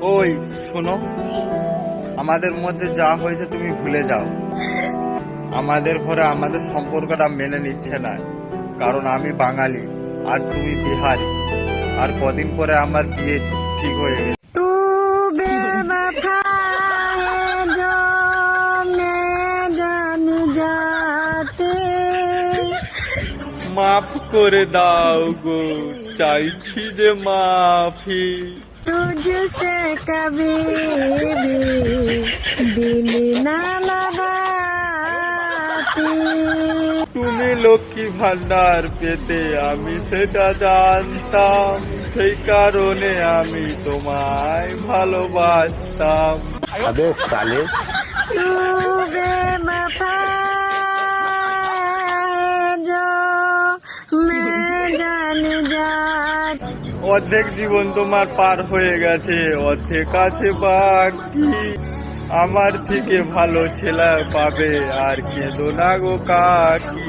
ওই শোনো, আমাদের মধ্যে যা হয়েছে তুমি ভুলে যাও। আমাদের ঘরে আমাদের সম্পর্কটা মেনে নিচ্ছে না, কারণ আমি বাঙালি আর তুমি বিহারি। আর কদিন পরে আমার বিয়ে ঠিক হয়ে গেছে। तू बेवफा है जो मैं जान जाते মাফ করে দাও গো, চাইছি যে মাফি। तुझसे कभी भी दिल ना लगाती। তুমি লক্ষ্মী ভান্ডার পেতে আমি সেটা জানতাম, সেই কারণে আমি তোমায় ভালোবাসতাম। अबे साले तू बेवफा है जो मैं जान जाती। অর্ধেক জীবন তোমার পার হয়ে গেছে, অর্ধেক আছে বাকি। আমার থেকে ভালো ছেলে পাবে আর কেঁদো না গো কাকি।